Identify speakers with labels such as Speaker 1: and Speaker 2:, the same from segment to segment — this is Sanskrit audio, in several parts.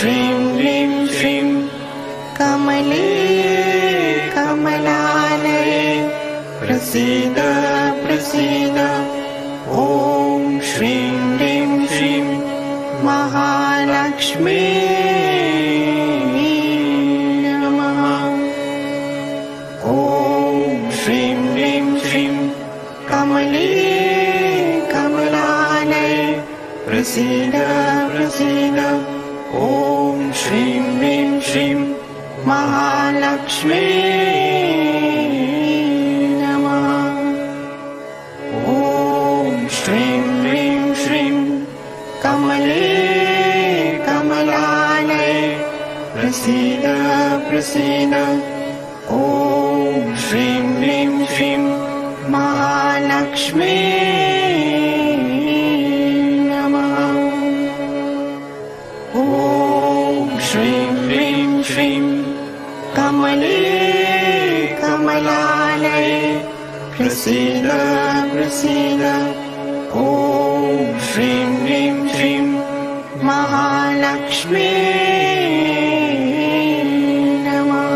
Speaker 1: श्रीं ह्रीं श्रीं कमले कमलालये प्रसीद प्रसीद। ॐ श्रीं ह्रीं श्रीं महालक्ष्मी नमः। ॐ श्रीं ह्रीं श्रीं कमले कमलालये प्रसीद प्रसीद। ॐ श्रीं ह्रीं श्रीं महालक्ष्मी नमः। ॐ श्रीं ह्रीं श्रीं कमले कमलालये प्रसीद प्रसीद। ॐ श्रीं ह्रीं श्रीं महालक्ष्मी नमः। ॐ श्रीं ह्रीं श्रीं कमले कमलालये प्रसीद प्रसीद। ॐ श्रीं ह्रीं श्रीं महालक्ष्मी नमः।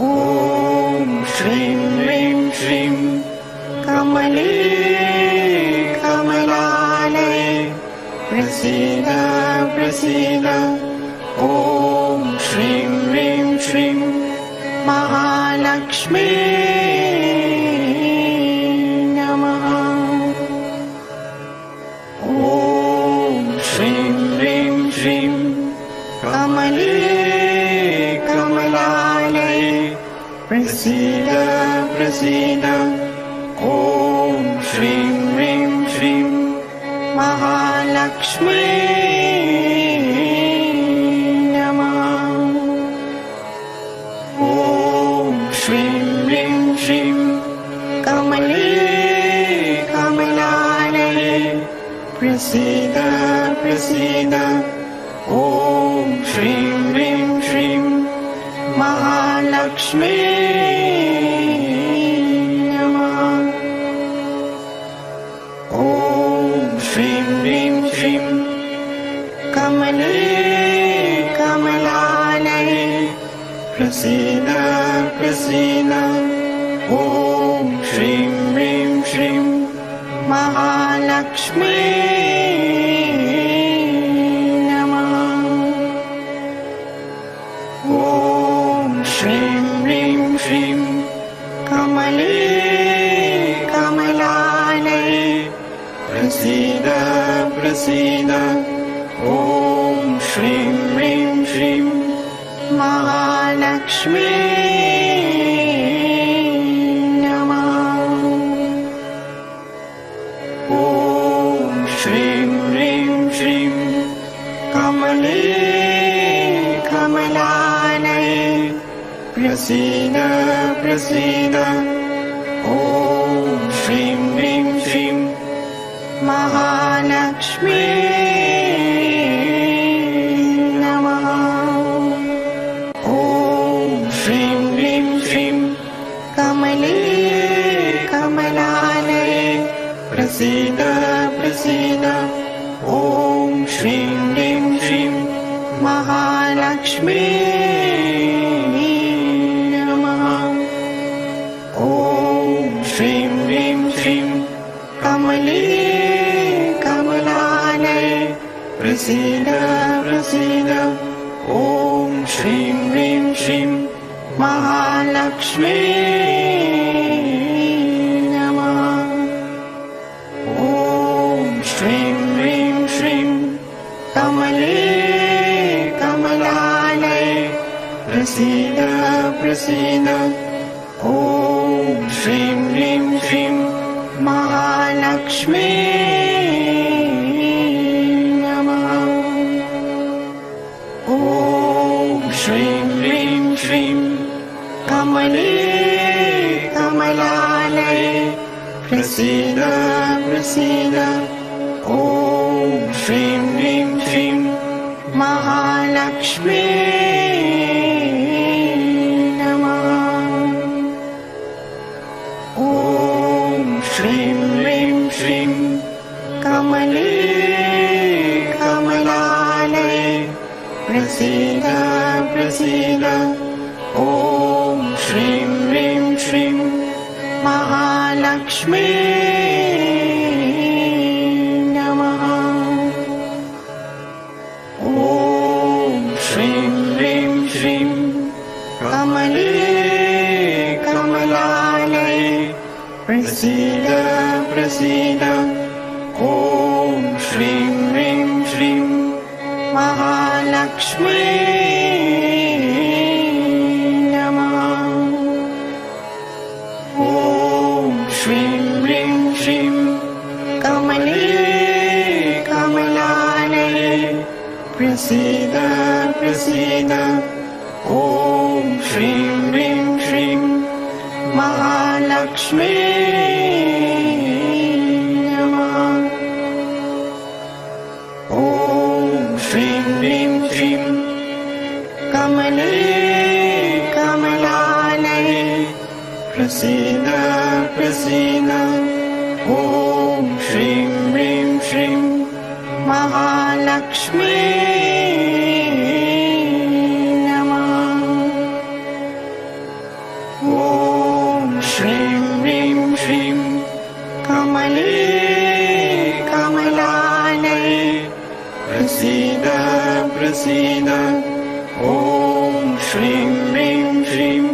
Speaker 1: ॐ श्रीं ह्रीं श्रीं कमले कमलालये प्रसीद प्रसीद। ॐ श्रीं ह्रीं श्रीं महालक्ष्मी नमः। ॐ श्रीं ह्रीं श्रीं कमले कमलालये प्रसीद प्रसीद। ॐ श्रीं ह्रीं श्रीं महालक्ष्मी नमः। ॐ श्रीं ह्रीं श्रीं कमले कमलालये प्रसीद प्रसीद। ॐ श्रीं ह्रीं श्रीं महालक्ष्मी नमः। ॐ श्रीं ह्रीं श्रीं कमले कमलालये प्रसीद प्रसीद। ॐ श्रीं ह्रीं श्रीं महालक्ष्मी नमः। ॐ श्रीं ह्रीं श्रीं कमले कमलालये प्रसीद प्रसीद। ॐ श्रीं ह्रीं श्रीं महालक्ष्मी नमः। ॐ श्रीं ह्रीं श्रीं कमले कमलालये प्रसीद प्रसीद। ॐ श्रीं ह्रीं श्रीं महालक्ष्मी नमः। ॐ श्रीं ह्रीं श्रीं कमले कमलालये प्रसीद प्रसीद। ॐ श्रीं ह्रीं श्रीं महालक्ष्मी नमः। ॐ श्रीं ह्रीं श्रीं कमले कमलालये प्रसीद प्रसीद। ॐ श्रीं ह्रीं श्रीं महालक्ष्मी नमः। ॐ श्रीं ह्रीं श्रीं कमले कमलालये प्रसीद प्रसीद। ॐ श्रीं ह्रीं श्रीं महालक्ष्मी नमः। ॐ श्रीं ह्रीं श्रीं कमले कमलालये प्रसीद प्रसीद। ॐ श्रीं ह्रीं श्रीं महालक्ष्मी नमः। ॐ श्रीं ह्रीं श्रीं कमले कमला प्रसीद प्रसीद ॐ श्रीं ह्रीं श्रीं महालक्ष्मी नमः। ॐ श्रीं ह्रीं श्रीं कमले कमलालये प्रसीद प्रसीद ॐ श्रीं ह्रीं श्रीं महालक्ष्मी नमः। ॐ श्रीं ह्रीं श्रीं कमले कमलालये प्रसीद प्रसीद ॐ श्रीं ह्रीं श्रीं महालक्ष्मी नमः। ॐ श्रीं ह्रीं श्रीं कमले कमलालये प्रसीद प्रसीद ॐ श्रीं ह्रीं श्रीं महालक्ष्मी नमः। ॐ श्रीं ह्रीं श्रीं कमले कमलालये प्रसीद प्रसीद ॐ श्रीं ह्रीं श्रीं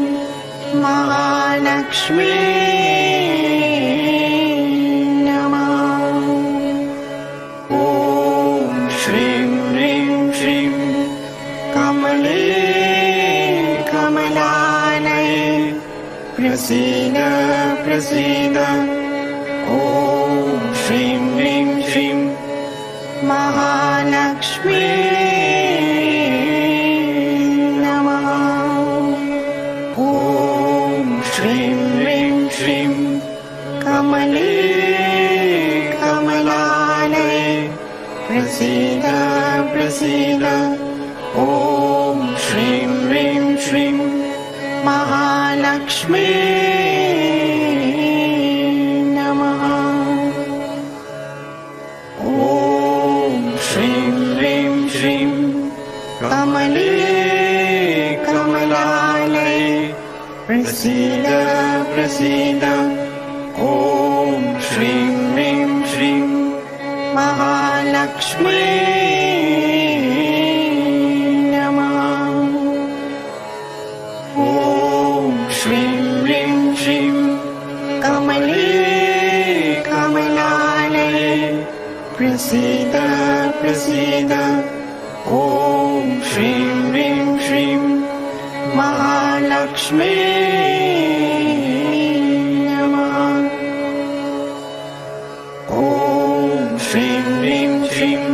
Speaker 1: महालक्ष्मी नमः। ॐ श्रीं ह्रीं श्रीं कमले कमलालये प्रसीद प्रसीद ॐ श्रीं ह्रीं श्रीं महालक्ष्मी नमः। ॐ श्रीं ह्रीं श्रीं कमले कमलालये प्रसीद प्रसीद ॐ श्रीं ह्रीं श्रीं महालक्ष्मी नमः। ॐ श्रीं ह्रीं श्रीं कमले कमलालये प्रसीद प्रसीद ॐ श्रीं ह्रीं श्रीं महालक्ष्मी नमः। ॐ श्रीं ह्रीं श्रीं कमले कमलालये प्रसीद प्रसीद ॐ श्रीं ह्रीं श्रीं महालक्ष्मी नमः। ॐ श्रीं ह्रीं श्रीं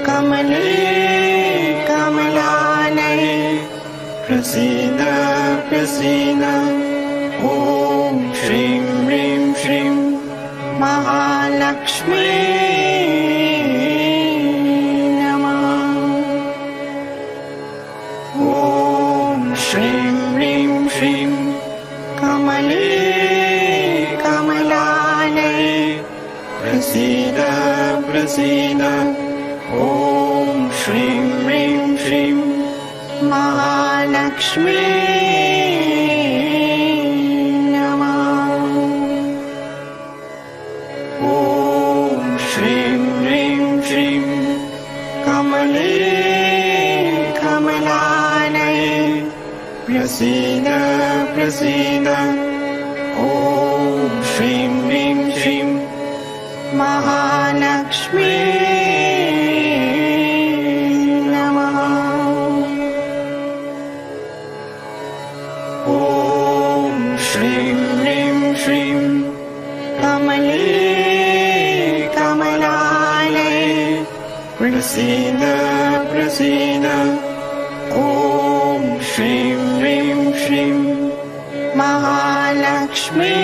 Speaker 1: कमले कमलालये प्रसीद प्रसीद ॐ श्रीं ह्रीं श्रीं महालक्ष्मी नमः। ॐ श्रीं ह्रीं श्रीं कमले कमलालये प्रसीद प्रसीद ॐ श्रीं ह्रीं श्रीं महालक्ष्मी नमः। ॐ श्रीं ह्रीं श्रीं कमले कमलालये प्रसीद प्रसीद ॐ श्रीं ह्रीं श्रीं महालक्ष्मी नमः। ॐ श्रीं ह्रीं श्रीं कमले कमलालये प्रसीद प्रसीद ॐ श्रीं ह्रीं श्रीं महालक्ष्मी